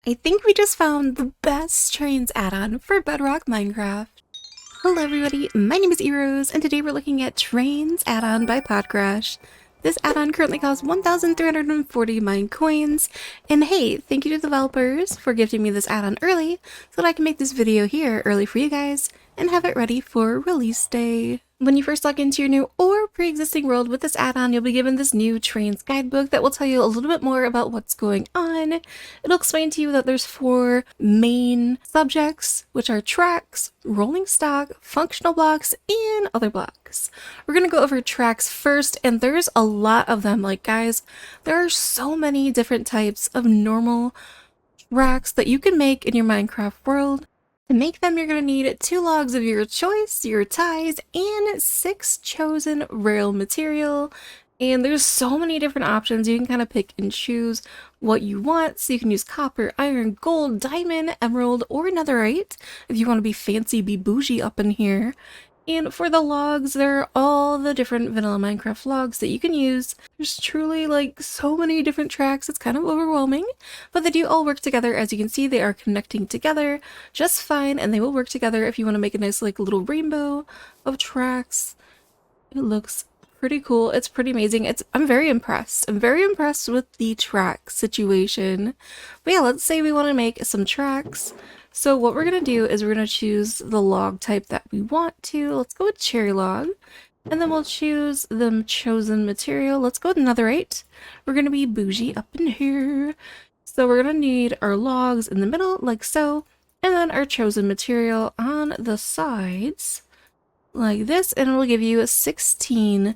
I think we just found the best trains add-on for Bedrock Minecraft. Hello everybody, my name is Eros, and today we're looking at Trains add-on by Podcrash. This add-on currently costs 1,340 Minecoins, and hey, thank you to the developers for gifting me this add-on early so that I can make this video here early for you guys and have it ready for release day. When you first log into your new or pre-existing world with this add-on, you'll be given this new Trains guidebook that will tell you a little bit more about what's going on. It'll explain to you that there's 4 main subjects, which are tracks, rolling stock, functional blocks, and other blocks. We're gonna go over tracks first, and there's a lot of them. Like, guys, there are so many different types of normal tracks that you can make in your Minecraft world. To make them, you're going to need 2 logs of your choice, your ties, and 6 chosen rail material. And there's so many different options. You can kind of pick and choose what you want. So you can use copper, iron, gold, diamond, emerald, or netherite if you want to be fancy, be bougie up in here. And for the logs, there are all the different vanilla Minecraft logs that you can use. There's truly like so many different tracks, it's kind of overwhelming, but they do all work together. As you can see, they are connecting together just fine, and they will work together if you want to make a nice like little rainbow of tracks. It looks pretty cool. It's pretty amazing. I'm very impressed. I'm very impressed with the track situation. But yeah, let's say we want to make some tracks. So what we're going to do is we're going to choose the log type that we want to. Let's go with cherry log. And then we'll choose the chosen material. Let's go with netherite. We're going to be bougie up in here. So we're going to need our logs in the middle, like so. And then our chosen material on the sides, like this. And it'll give you 16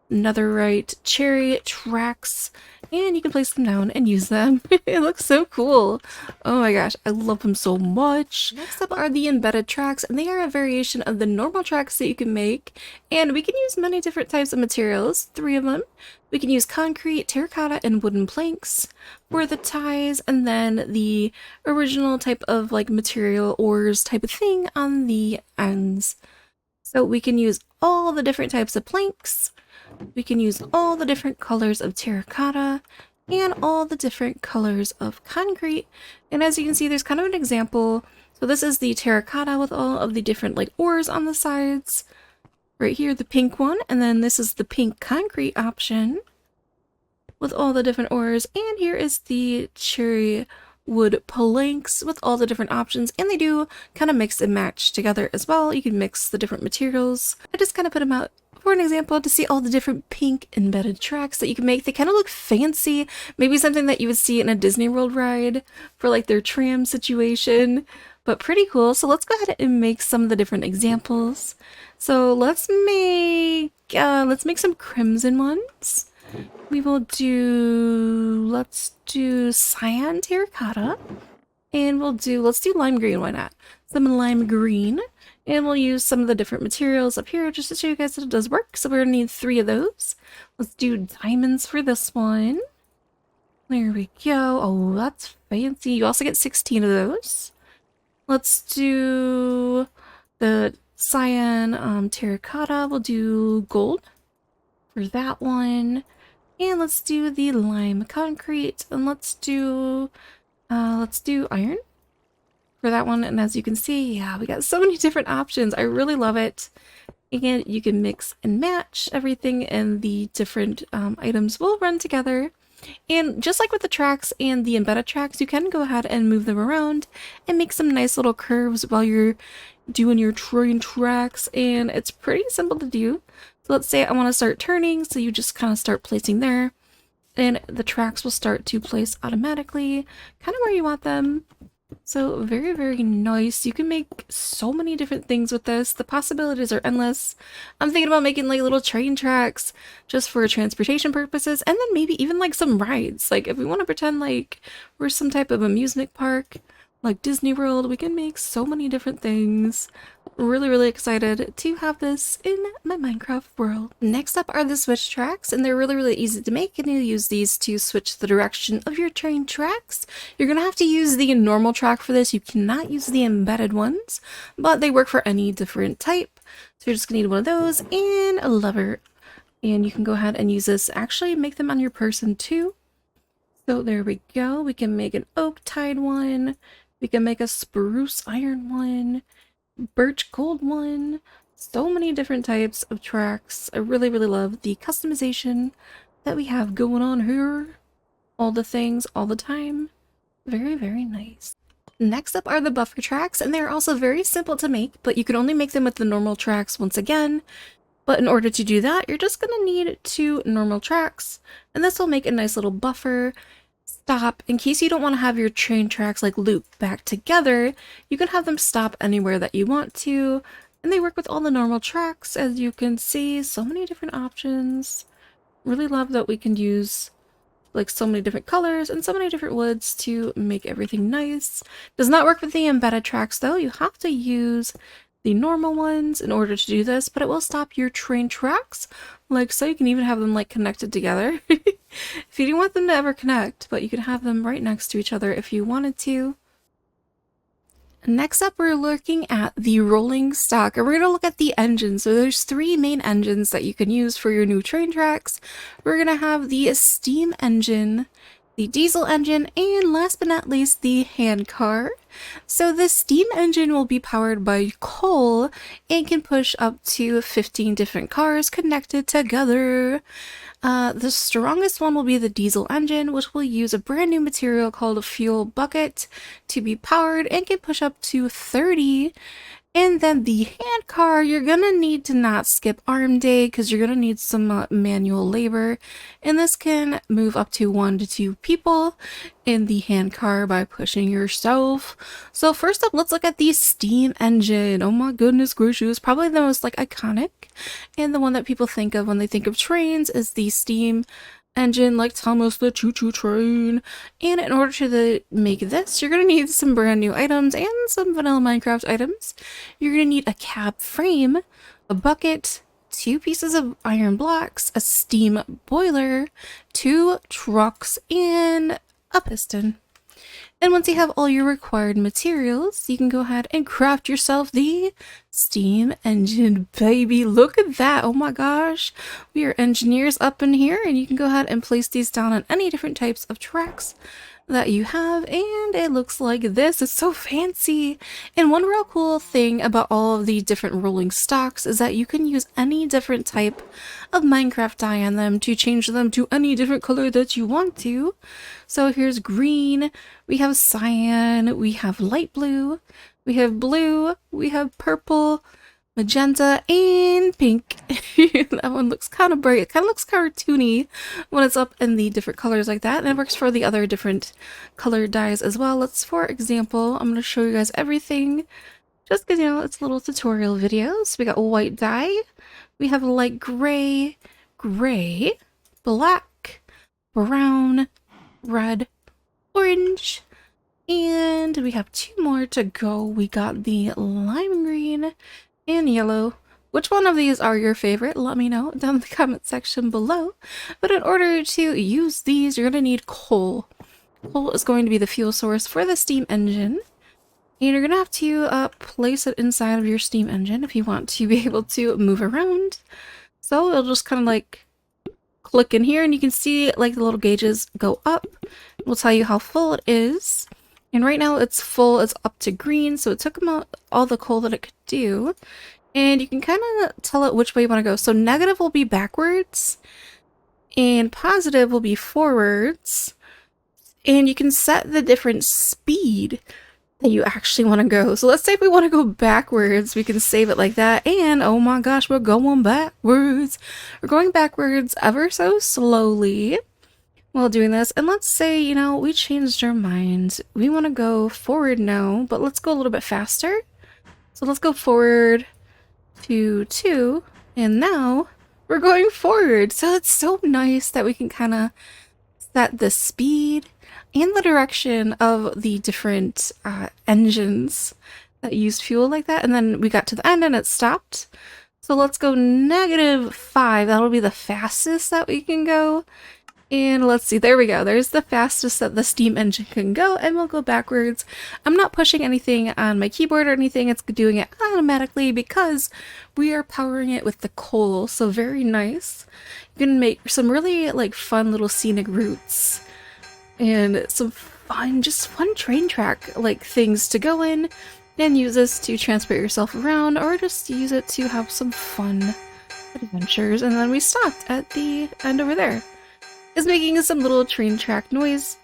netherite cherry tracks, and you can place them down and use them. It looks so cool. Oh my gosh, I love them so much. Next up are the embedded tracks, and they are a variation of the normal tracks that you can make, and we can use many different types of materials, 3 of them. We can use concrete, terracotta, and wooden planks for the ties, and then the original type of like material ores type of thing on the ends. So we can use all the different types of planks. We can use all the different colors of terracotta and all the different colors of concrete. And as you can see, there's kind of an example. So this is the terracotta with all of the different like ores on the sides. Right here, the pink one. And then this is the pink concrete option with all the different ores. And here is the cherry wood planks with all the different options, and they do kind of mix and match together as well. You can mix the different materials. I just kind of put them out for an example to see all the different pink embedded tracks that you can make. They kind of look fancy, maybe something that you would see in a Disney World ride for like their tram situation, but pretty cool. So let's go ahead and make some of the different examples. So let's make some crimson ones. We will do, let's do cyan terracotta, and let's do lime green, why not? Some lime green, and we'll use some of the different materials up here just to show you guys that it does work. So we're gonna need 3 of those. Let's do diamonds for this one. There we go. Oh, that's fancy. You also get 16 of those. Let's do the cyan terracotta. We'll do gold for that one. And let's do the lime concrete, and let's do iron for that one. And as you can see, yeah, we got so many different options. I really love it. And you can mix and match everything, and the different items will run together. And just like with the tracks and the embedded tracks, you can go ahead and move them around and make some nice little curves while you're doing your train tracks, and it's pretty simple to do. So let's say I want to start turning, so you just kind of start placing there, and the tracks will start to place automatically, kind of where you want them. So very, very nice. You can make so many different things with this. The possibilities are endless. I'm thinking about making like little train tracks just for transportation purposes, and then maybe even like some rides. Like if we want to pretend like we're some type of amusement park, like Disney World, we can make so many different things. Really, really excited to have this in my Minecraft world. Next up are the switch tracks, and they're really, really easy to make, and you use these to switch the direction of your train tracks. You're gonna have to use the normal track for this. You cannot use the embedded ones, but they work for any different type. So you're just gonna need one of those and a lever, and you can go ahead and use this. Actually, make them on your person too. So there we go. We can make an oak tied one. We can make a spruce iron one. Birch gold one. So many different types of tracks. I really, really love the customization that we have going on here. All the things, all the time. Very, very nice. Next up are the buffer tracks, and they're also very simple to make, but you can only make them with the normal tracks once again. But in order to do that, you're just going to need 2 normal tracks, and this will make a nice little buffer stop in case you don't want to have your train tracks like loop back together. You can have them stop anywhere that you want to, and they work with all the normal tracks. As you can see, so many different options. Really love that we can use like so many different colors and so many different woods to make everything nice. Does not work with the embedded tracks though. You have to use the normal ones in order to do this, but it will stop your train tracks, like so. You can even have them like connected together if you don't want them to ever connect, but you can have them right next to each other if you wanted to. Next up, we're looking at the rolling stock, and we're going to look at the engine. So there's 3 main engines that you can use for your new train tracks. We're going to have the steam engine, the diesel engine, and last but not least, the hand car. So the steam engine will be powered by coal and can push up to 15 different cars connected together. The strongest one will be the diesel engine, which will use a brand new material called a fuel bucket to be powered and can push up to 30. And then the hand car, you're gonna need to not skip arm day because you're gonna need some manual labor. And this can move up to 1 to 2 people in the hand car by pushing yourself. So first up, let's look at the steam engine. Oh my goodness gracious, probably the most like iconic and the one that people think of when they think of trains is the steam engine, like Thomas the Choo Choo train. And in order to make this, you're going to need some brand new items and some vanilla Minecraft items. You're going to need a cab frame, a bucket, 2 pieces of iron blocks, a steam boiler, 2 trucks, and a piston. And once you have all your required materials, you can go ahead and craft yourself the steam engine, baby. Look at that. Oh my gosh. We are engineers up in here, and you can go ahead and place these down on any different types of tracks that you have, and it looks like this. It's so fancy. And one real cool thing about all of the different rolling stocks is that you can use any different type of Minecraft dye on them to change them to any different color that you want to. So here's green, we have cyan, we have light blue, we have blue, we have purple, magenta, and pink. That one looks kind of bright. It kind of looks cartoony when it's up in the different colors like that, and it works for the other different color dyes as well. Let's, for example, I'm going to show you guys everything just because, you know, it's a little tutorial video. So we got white dye, we have light gray, gray, black, brown, red, orange, and we have 2 more to go. We got the lime green and yellow. Which one of these are your favorite? Let me know down in the comment section below. But in order to use these, you're going to need coal. Coal is going to be the fuel source for the steam engine. And you're going to have to place it inside of your steam engine if you want to be able to move around. So it'll just kind of like click in here, and you can see like the little gauges go up. It will tell you how full it is. And right now it's full, it's up to green, so it took out all the coal that it could do. And you can kind of tell it which way you want to go. So negative will be backwards, and positive will be forwards. And you can set the different speed that you actually want to go. So let's say if we want to go backwards, we can save it like that. And oh my gosh, we're going backwards. We're going backwards ever so slowly while doing this. And let's say, you know, we changed our minds. We want to go forward now, but let's go a little bit faster. So let's go forward to 2, and now we're going forward. So it's so nice that we can kind of set the speed and the direction of the different engines that use fuel like that. And then we got to the end and it stopped. So let's go -5. That'll be the fastest that we can go. And let's see, there we go. There's the fastest that the steam engine can go, and we'll go backwards. I'm not pushing anything on my keyboard or anything. It's doing it automatically because we are powering it with the coal. So very nice. You can make some really like fun little scenic routes and some fun, just fun train track like things to go in and use this to transport yourself around, or just use it to have some fun adventures. And then we stopped at the end over there. It's making some little train track noise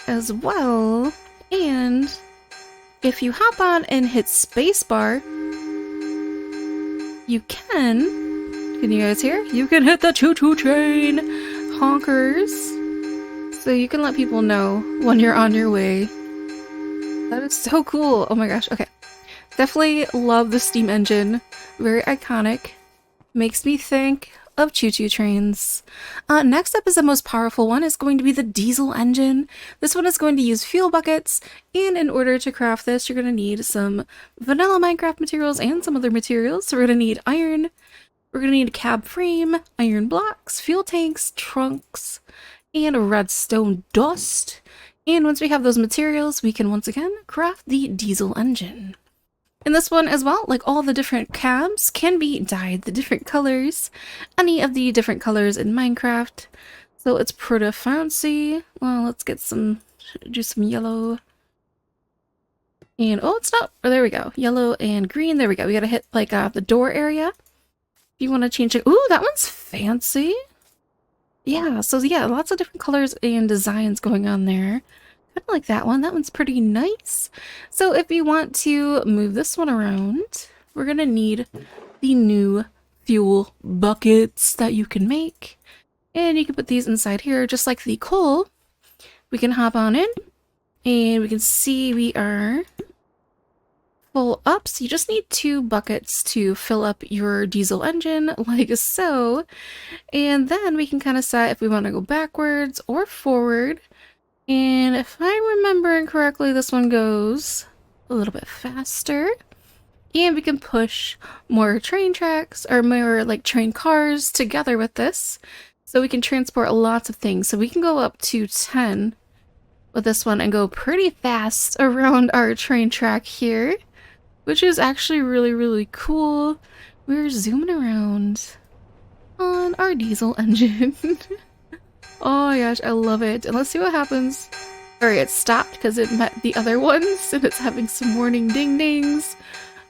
as well. And if you hop on and hit spacebar, you can you guys hear? You can hit the Choo Choo train honkers. So you can let people know when you're on your way. That is so cool. Oh my gosh. Okay. Definitely love the steam engine. Very iconic. Makes me think of choo-choo trains. Next up is the most powerful one. It's going to be the diesel engine. This one is going to use fuel buckets, and in order to craft this, you're going to need some vanilla Minecraft materials and some other materials. So we're going to need iron, we're going to need a cab frame, iron blocks, fuel tanks, trunks, and redstone dust. And once we have those materials, we can once again craft the diesel engine. And this one as well, like all the different cabs, can be dyed the different colors, any of the different colors in Minecraft. So it's pretty fancy. Well, let's get do some yellow. And oh, it's not, oh, there we go. Yellow and green, there we go. We gotta hit like the door area. If you want to change it, ooh, that one's fancy. Yeah, so yeah, lots of different colors and designs going on there. I like that one. That one's pretty nice. So if you want to move this one around, we're going to need the new fuel buckets that you can make. And you can put these inside here, just like the coal. We can hop on in, and we can see we are full up. So you just need 2 buckets to fill up your diesel engine, like so. And then we can kind of set if we want to go backwards or forward. And if I'm remembering correctly, this one goes a little bit faster. And we can push more train tracks or more like train cars together with this. So we can transport lots of things. So we can go up to 10 with this one and go pretty fast around our train track here, which is actually really, really cool. We're zooming around on our diesel engine. Oh my gosh, I love it. And let's see what happens. Alright, it stopped because it met the other ones and it's having some warning ding dings.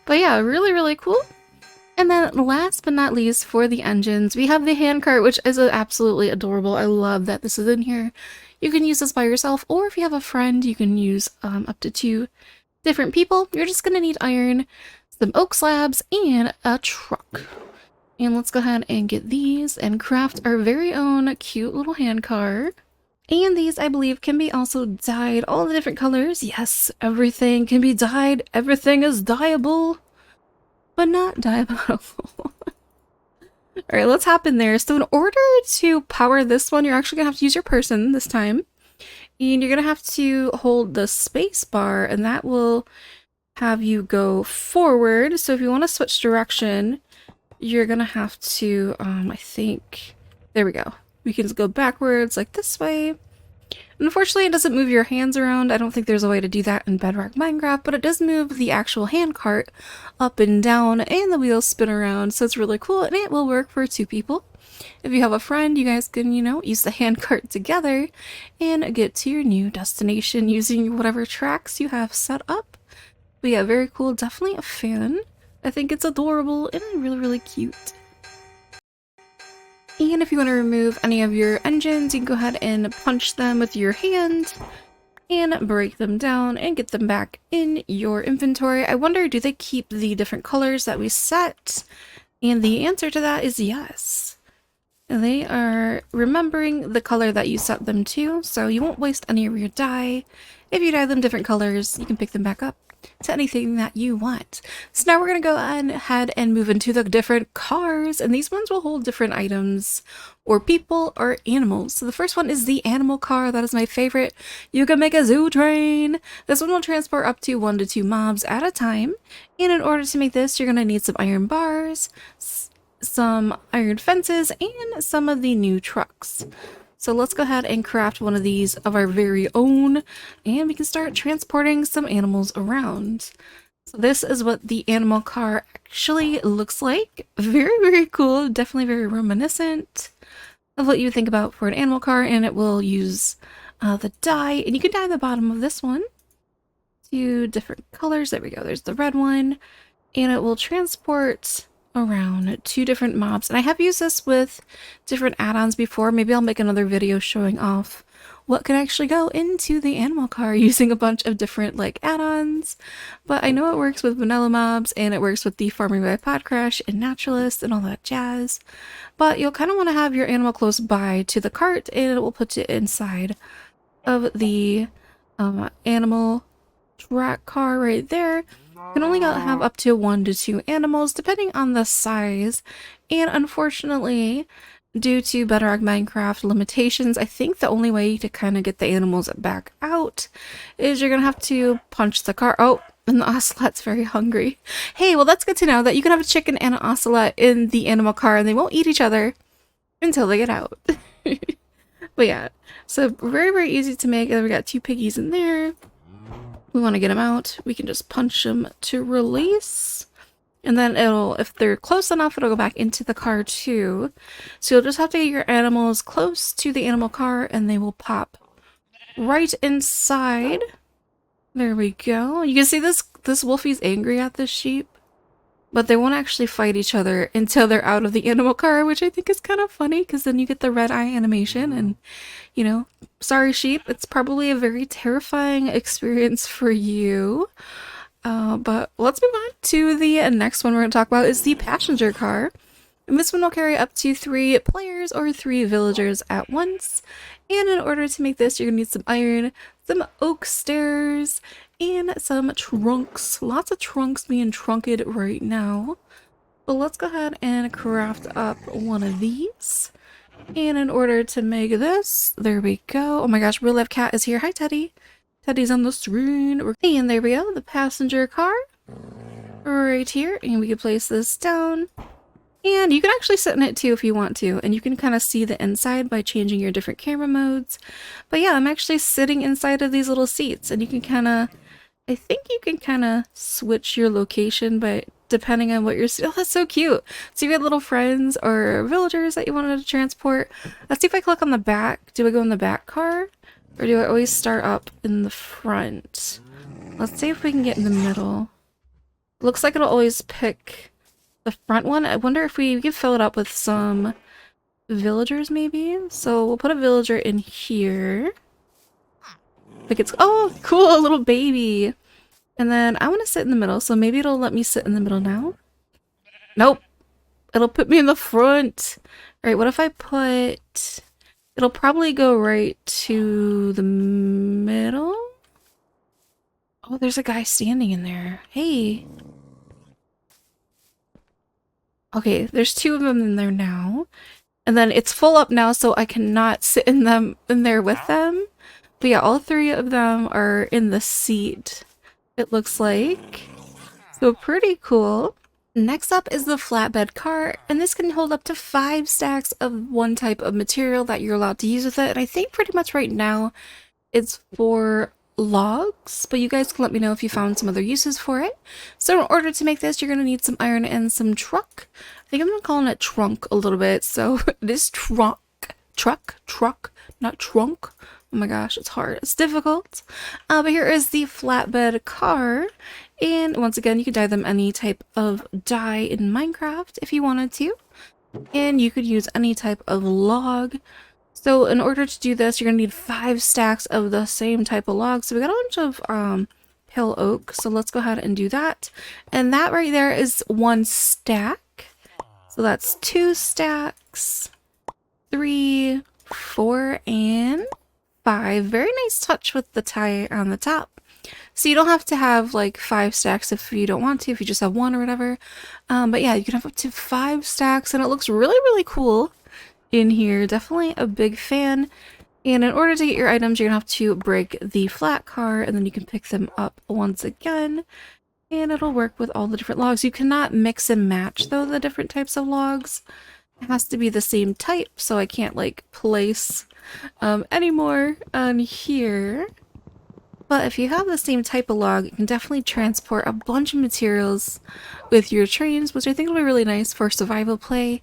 But yeah, really, really cool. And then last but not least for the engines, we have the handcart, which is absolutely adorable. I love that this is in here. You can use this by yourself, or if you have a friend, you can use up to 2 different people. You're just going to need iron, some oak slabs, and a truck. And let's go ahead and get these and craft our very own cute little handcart. And these, I believe, can be also dyed all the different colors. Yes, everything can be dyed. Everything is dyeable, but not diabolical. Alright, let's hop in there. So in order to power this one, you're actually going to have to use your person this time. And you're going to have to hold the space bar, and that will have you go forward. So if you want to switch direction, you're gonna have to, I think, there we go. We can go backwards like this way. Unfortunately, it doesn't move your hands around. I don't think there's a way to do that in Bedrock Minecraft, but it does move the actual handcart up and down, and the wheels spin around, so it's really cool, and it will work for 2 people. If you have a friend, you guys can, you know, use the handcart together and get to your new destination using whatever tracks you have set up. But yeah, very cool. Definitely a fan. I think it's adorable and really, really cute. And if you want to remove any of your engines, you can go ahead and punch them with your hand and break them down and get them back in your inventory. I wonder, do they keep the different colors that we set? And the answer to that is yes. They are remembering the color that you set them to, so you won't waste any of your dye. If you dye them different colors, you can pick them back up to anything that you want. So now we're going to go ahead and move into the different cars, and these ones will hold different items or people or animals. So the first one is the animal car. That is my favorite. You can make a zoo train. This one will transport up to 1 to 2 mobs at a time, and in order to make this, you're going to need some iron bars, some iron fences, and some of the new trucks. So let's go ahead and craft one of these of our very own, and we can start transporting some animals around. So this is what the animal car actually looks like. Very, very cool. Definitely very reminiscent of what you would think about for an animal car, and it will use the dye, and you can dye the bottom of this one to different colors. There we go. There's the red one, and it will transport around 2 different mobs. And I have used this with different add-ons before. Maybe I'll make another video showing off what can actually go into the animal car using a bunch of different like add-ons. But I know it works with vanilla mobs, and it works with the Farming by Podcrash and Naturalist and all that jazz. But you'll kind of want to have your animal close by to the cart, and it will put it inside of the animal track car right there. You can only have up to 1 to 2 animals depending on the size, and unfortunately, due to Bedrock Minecraft limitations, I think the only way to kind of get the animals back out is you're gonna have to punch the car. Oh, and the ocelot's very hungry. Hey, well that's good to know that you can have a chicken and an ocelot in the animal car and they won't eat each other until they get out. But yeah, so very, very easy to make. We got 2 piggies in there. We want to get them out. We can just punch them to release. And then it'll, if they're close enough, it'll go back into the car too. So you'll just have to get your animals close to the animal car and they will pop right inside. There we go. You can see this wolfie's angry at this sheep, but they won't actually fight each other until they're out of the animal car, which I think is kind of funny because then you get the red eye animation and, you know, sorry sheep, it's probably a very terrifying experience for you. But let's move on to the next one we're going to talk about is the passenger car. And this one will carry up to 3 players or 3 villagers at once. And in order to make this, you're going to need some iron, some oak stairs, and some trunks. Lots of trunks being trunked right now. But let's go ahead and craft up one of these. And in order to make this, there we go. Oh my gosh, real life cat is here. Hi, Teddy. Teddy's on the screen. And there we go, the passenger car right here. And we can place this down. And you can actually sit in it too if you want to. And you can kind of see the inside by changing your different camera modes. But yeah, I'm actually sitting inside of these little seats. And you can kind of, I think you can kind of switch your location by depending on what you're... Oh, that's so cute. So you have little friends or villagers that you wanted to transport. Let's see if I click on the back. Do I go in the back car? Or do I always start up in the front? Let's see if we can get in the middle. Looks like it'll always pick the front one. I wonder if we can fill it up with some villagers maybe? So we'll put a villager in here. Like it's... Oh, cool! A little baby! And then I want to sit in the middle, so maybe it'll let me sit in the middle now. Nope! It'll put me in the front! Alright, what if I put... It'll probably go right to the middle. Oh, there's a guy standing in there. Hey. Okay, there's 2 of them in there now. And then it's full up now, so I cannot sit in there with them. But yeah, all 3 of them are in the seat, it looks like. So pretty cool. Next up is the flatbed car, and this can hold up to 5 stacks of one type of material that you're allowed to use with it. And I think pretty much right now it's for logs, but you guys can let me know if you found some other uses for it. So in order to make this, you're going to need some iron and some truck. I think I'm going to call it trunk a little bit. So this truck, not trunk. Oh my gosh, it's hard. It's difficult. But here is the flatbed car. And once again, you could dye them any type of dye in Minecraft if you wanted to. And you could use any type of log. So in order to do this, you're going to need 5 stacks of the same type of log. So we got a bunch of hill oak. So let's go ahead and do that. And that right there is 1 stack. So that's 2 stacks, 3, 4, and 5. Very nice touch with the tie on the top. So you don't have to have like 5 stacks if you don't want to, if you just have 1 or whatever. But yeah, you can have up to 5 stacks and it looks really, really cool in here. Definitely a big fan. And in order to get your items, you're gonna have to break the flat car and then you can pick them up once again. And it'll work with all the different logs. You cannot mix and match though the different types of logs. It has to be the same type, so I can't like place anymore on here. But if you have the same type of log, you can definitely transport a bunch of materials with your trains, which I think will be really nice for survival play.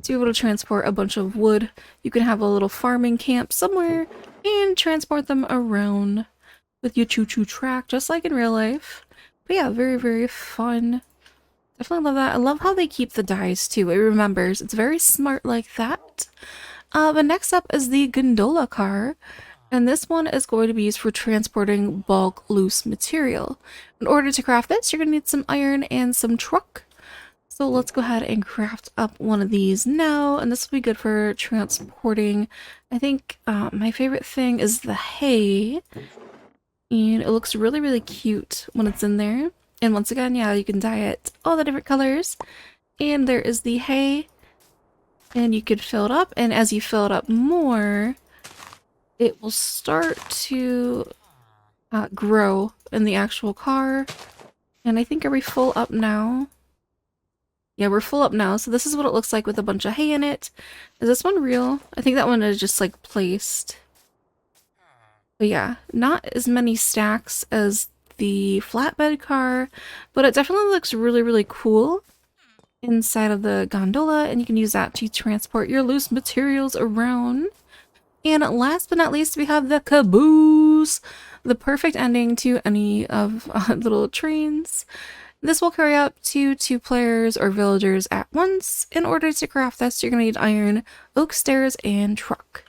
To be able to transport a bunch of wood. You can have a little farming camp somewhere and transport them around with your Choo Choo track, just like in real life. But yeah, very, very fun. Definitely love that. I love how they keep the dies too. It remembers. It's very smart like that. But next up is the gondola car. And this one is going to be used for transporting bulk loose material. In order to craft this, you're going to need some iron and some truck. So let's go ahead and craft up one of these now, and this will be good for transporting. I think my favorite thing is the hay, and it looks really, really cute when it's in there. And once again, yeah, you can dye it all the different colors. And there is the hay, and you could fill it up, and as you fill it up more, it will start to grow in the actual car. And I think, are we full up now? Yeah, we're full up now, so this is what it looks like with a bunch of hay in it. Is this one real? I think that one is just like placed. But yeah, not as many stacks as the flatbed car, but it definitely looks really, really cool inside of the gondola, and you can use that to transport your loose materials around. And last but not least, we have the caboose, the perfect ending to any of little trains. This will carry up to 2 players or villagers at once. In order to craft this, you're going to need iron, oak stairs, and truck.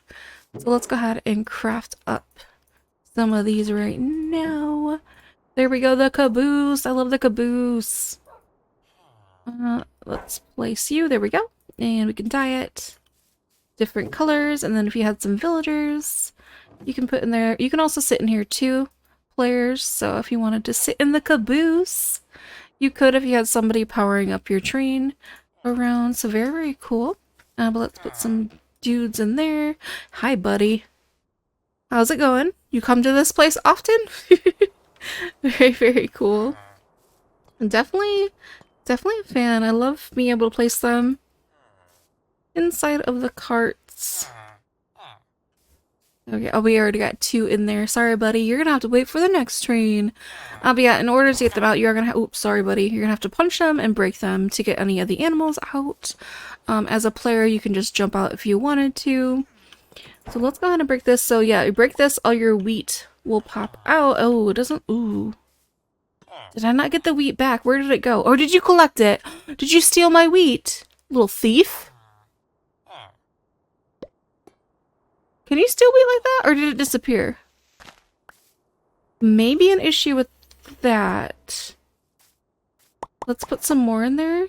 So let's go ahead and craft up some of these right now. There we go, the caboose. I love the caboose. Let's place you. There we go. And we can dye it different colors. And then if you had some villagers, you can put in there. You can also sit in here 2 players. So if you wanted to sit in the caboose, you could if you had somebody powering up your train around. So very, very cool. But let's put some dudes in there. Hi, buddy. How's it going? You come to this place often? Very, very cool. Definitely a fan. I love being able to place them inside of the carts. Okay, oh, we already got 2 in there. Sorry, buddy. You're gonna have to wait for the next train. But yeah, in order to get them out, you're gonna oops, sorry, buddy. You're gonna have to punch them and break them to get any of the animals out. As a player, you can just jump out if you wanted to. So let's go ahead and break this. So yeah, you break this, all your wheat will pop out. Oh, it doesn't. Ooh. Did I not get the wheat back? Where did it go? Or did you collect it? Did you steal my wheat? Little thief? Can you steal wheat like that? Or did it disappear? Maybe an issue with that. Let's put some more in there.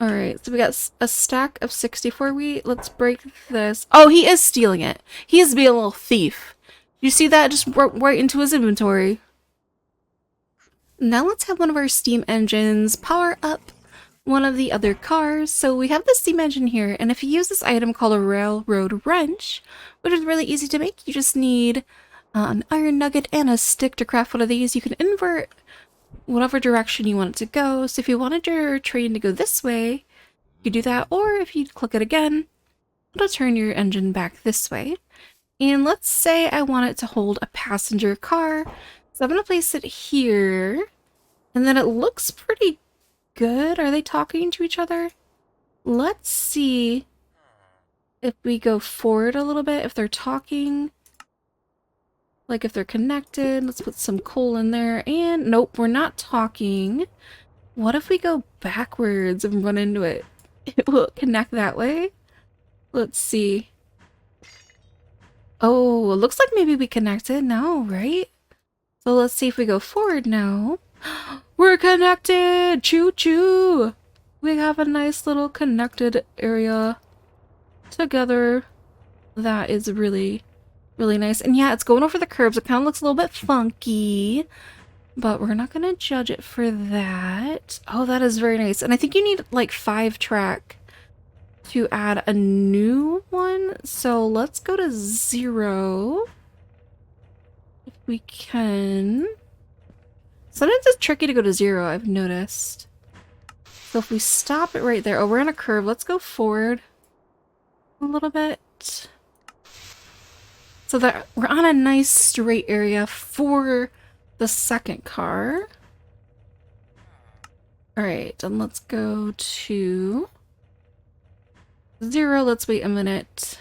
Alright, so we got a stack of 64 wheat. Let's break this. Oh, he is stealing it. He is being a little thief. You see that? Just right into his inventory. Now let's have one of our steam engines power up one of the other cars. So we have the steam engine here, and if you use this item called a railroad wrench, which is really easy to make, you just need an iron nugget and a stick to craft one of these. You can invert whatever direction you want it to go. So if you wanted your train to go this way, you do that, or if you click it again, it'll turn your engine back this way. And let's say I want it to hold a passenger car. So I'm going to place it here. And then it looks pretty good. Are they talking to each other? Let's see if we go forward a little bit, if they're talking. Like if they're connected. Let's put some coal in there. And nope, we're not talking. What if we go backwards and run into it? It will connect that way. Let's see. Oh, it looks like maybe we connected now, right? So let's see if we go forward now. We're connected! Choo choo! We have a nice little connected area together. That is really, really nice. And yeah, it's going over the curbs. It kind of looks a little bit funky, but we're not going to judge it for that. Oh, that is very nice. And I think you need like 5 track to add a new one. So let's go to 0. If we can. Sometimes it's tricky to go to 0, I've noticed. So if we stop it right there. Oh, we're on a curve. Let's go forward a little bit. So that we're on a nice straight area for the second car. Alright, and let's go to 0. Let's wait a minute.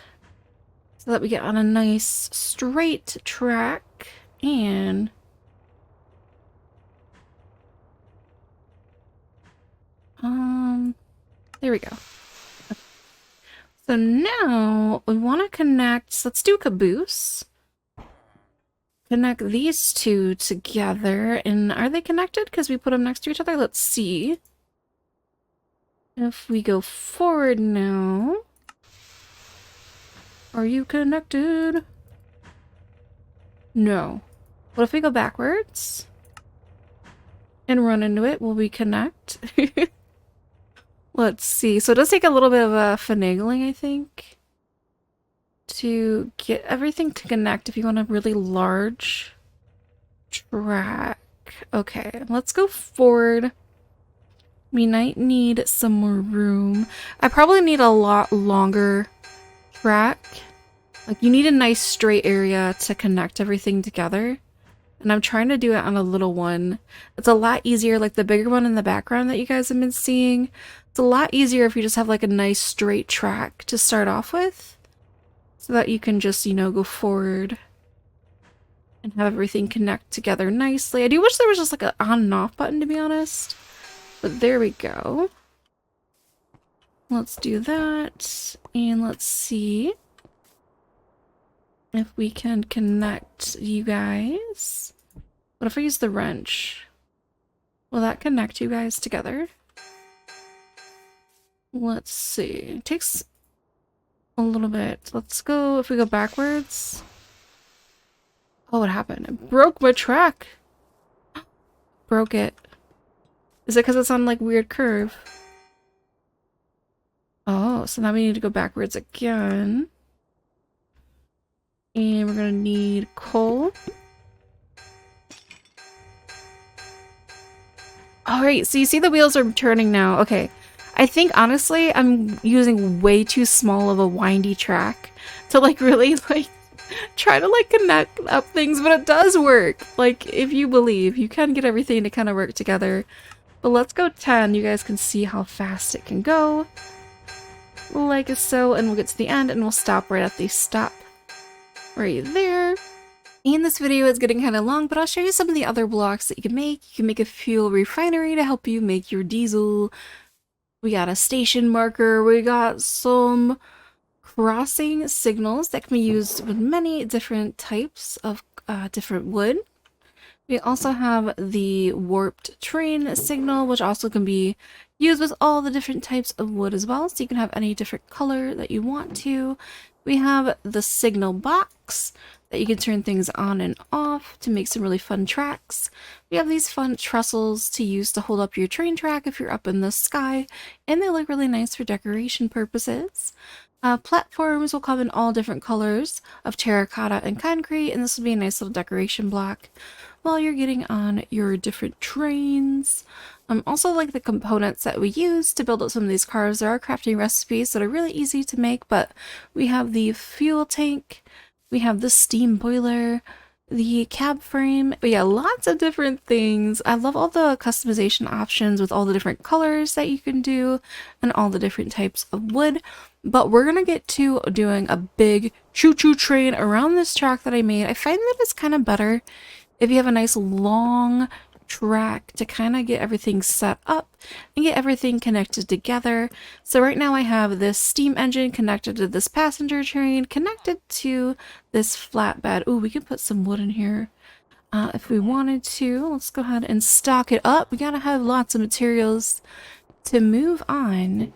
so that we get on a nice straight track. And there we go. Okay. So now we want to connect, let's do caboose. Connect these two together. And are they connected? Because we put them next to each other. Let's see. If we go forward now. Are you connected? No. What if we go backwards? And run into it? Will we connect? Let's see. So it does take a little bit of finagling, I think, to get everything to connect if you want a really large track. Okay, let's go forward. We might need some more room. I probably need a lot longer track. Like, you need a nice straight area to connect everything together. And I'm trying to do it on a little one. It's a lot easier, like the bigger one in the background that you guys have been seeing. It's a lot easier if you just have like a nice straight track to start off with. So that you can just, you know, go forward and have everything connect together nicely. I do wish there was just like an on and off button, to be honest. But there we go. Let's do that. And let's see if we can connect you guys. What if I use the wrench? Will that connect you guys together? Let's see. It takes a little bit. Let's go, if we go backwards. Oh, what happened? It broke my track. Broke it. Is it because it's on like weird curve? Oh, so now we need to go backwards again. And we're gonna need coal. Alright, so you see the wheels are turning now. Okay. I think honestly I'm using way too small of a windy track to like really like try to like connect up things, but it does work. Like, if you believe, you can get everything to kind of work together. But let's go 10. You guys can see how fast it can go. Like so, and we'll get to the end and we'll stop right at the stop right there. And this video is getting kind of long, but I'll show you some of the other blocks that you can make. You can make a fuel refinery to help you make your diesel. We got a station marker. We got some crossing signals that can be used with many different types of different wood. We also have the warped train signal, which also can be used with all the different types of wood as well, so you can have any different color that you want to. We have the signal box that you can turn things on and off to make some really fun tracks. We have these fun trestles to use to hold up your train track if you're up in the sky, and they look really nice for decoration purposes. Platforms will come in all different colors of terracotta and concrete, and this will be a nice little decoration block while you're getting on your different trains. Also, like the components that we use to build up some of these cars, there are crafting recipes that are really easy to make, but we have the fuel tank, we have the steam boiler, the cab frame, but yeah, lots of different things. I love all the customization options with all the different colors that you can do and all the different types of wood. But we're gonna get to doing a big choo-choo train around this track that I made. I find that it's kind of better if you have a nice long track to kind of get everything set up and get everything connected together. So right now I have this steam engine connected to this passenger train, connected to this flatbed. Ooh, we can put some wood in here if we wanted to. Let's go ahead and stock it up. We gotta have lots of materials to move on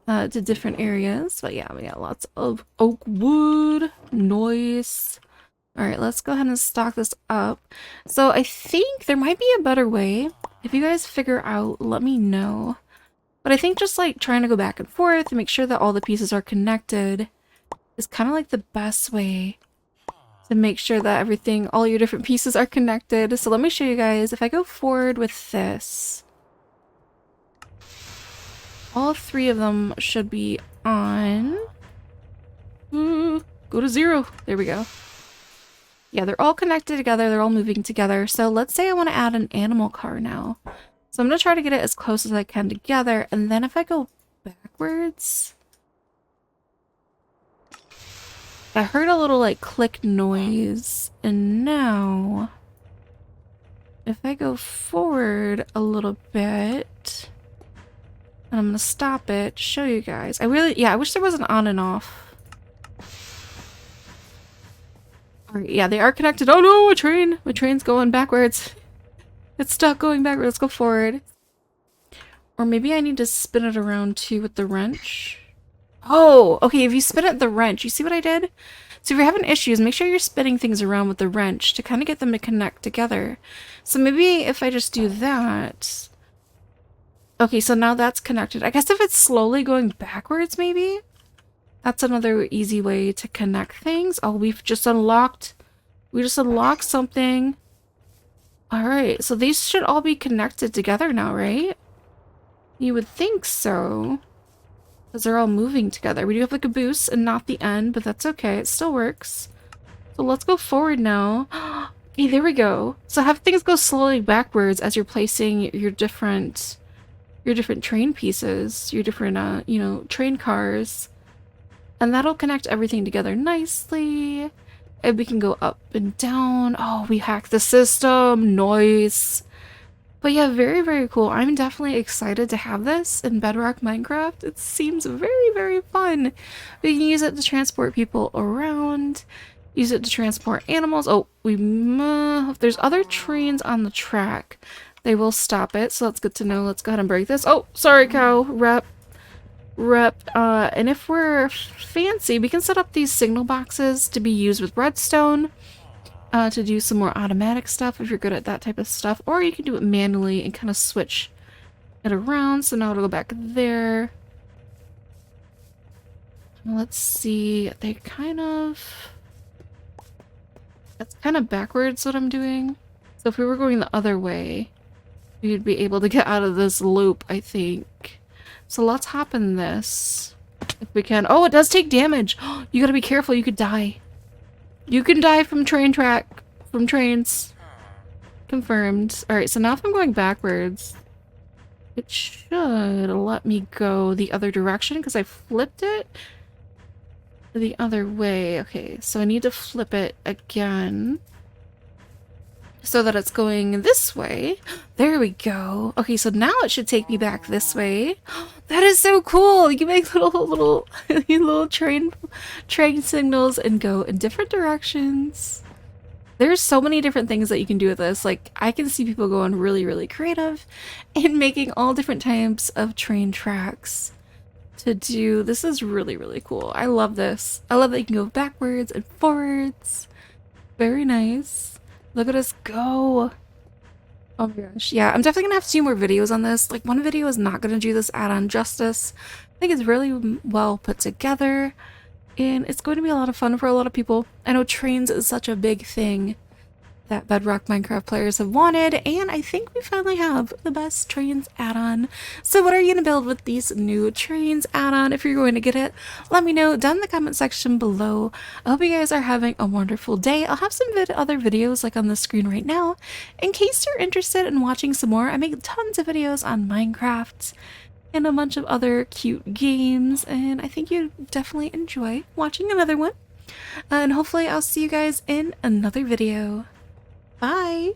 to different areas. But yeah, we got lots of oak wood. Nice. Alright, let's go ahead and stock this up. So I think there might be a better way. If you guys figure out, let me know. But I think just like trying to go back and forth and make sure that all the pieces are connected is kind of like the best way to make sure that everything, all your different pieces are connected. So let me show you guys. If I go forward with this, all three of them should be on. Ooh, go to 0. There we go. Yeah, they're all connected together. They're all moving together. So let's say I want to add an animal car now. So I'm going to try to get it as close as I can together. And then if I go backwards. I heard a little like click noise, and now if I go forward a little bit, and I'm gonna stop it, show you guys. I wish there was an on and off. Alright, yeah, they are connected. Oh no, a train! My train's going backwards. It's stuck going backwards. Let's go forward. Or maybe I need to spin it around too with the wrench. Oh, okay, if you spin it with the wrench, you see what I did? So if you're having issues, make sure you're spinning things around with the wrench to kind of get them to connect together. So maybe if I just do that... Okay, so now that's connected. I guess if it's slowly going backwards, maybe? That's another easy way to connect things. Oh, we've just unlocked... We just unlocked something. Alright, so these should all be connected together now, right? You would think so. Because they're all moving together. We do have like a boost and not the end, but that's okay. It still works. So let's go forward now. Okay, there we go. So have things go slowly backwards as you're placing your different train pieces, your different, you know, train cars. And that'll connect everything together nicely. And we can go up and down. Oh, we hacked the system. Nice. But yeah, very, very cool. I'm definitely excited to have this in Bedrock Minecraft. It seems very, very fun. We can use it to transport people around. Use it to transport animals. Oh, if there's other trains on the track, they will stop it. So that's good to know. Let's go ahead and break this. Oh, sorry, cow. Rep. And if we're fancy, we can set up these signal boxes to be used with redstone. To do some more automatic stuff if you're good at that type of stuff, or you can do it manually and kind of switch it around. So now it'll go back there. Let's see, that's kind of backwards what I'm doing. So if we were going the other way, we'd be able to get out of this loop, I think. So let's hop in this if we can. Oh, it does take damage. You gotta be careful, you could die. You can die from trains. Confirmed. Alright, so now if I'm going backwards, it should let me go the other direction because I flipped it the other way. Okay, so I need to flip it again so that it's going this way. There we go. Okay, so now it should take me back this way. That is so cool! You can make little train signals and go in different directions. There's so many different things that you can do with this. Like, I can see people going really, really creative and making all different types of train tracks to do. This is really, really cool. I love this. I love that you can go backwards and forwards. Very nice. Look at us go. Oh my gosh. Yeah, I'm definitely gonna have to do more videos on this. Like, one video is not gonna do this add-on justice. I think it's really well put together, and it's going to be a lot of fun for a lot of people. I know trains is such a big thing that Bedrock Minecraft players have wanted, and I think we finally have the best trains add-on. So what are you going to build with these new trains add-on? If you're going to get it, let me know down in the comment section below. I hope you guys are having a wonderful day. I'll have some other videos like on the screen right now. In case you're interested in watching some more, I make tons of videos on Minecraft and a bunch of other cute games, and I think you'd definitely enjoy watching another one. And hopefully I'll see you guys in another video. Bye!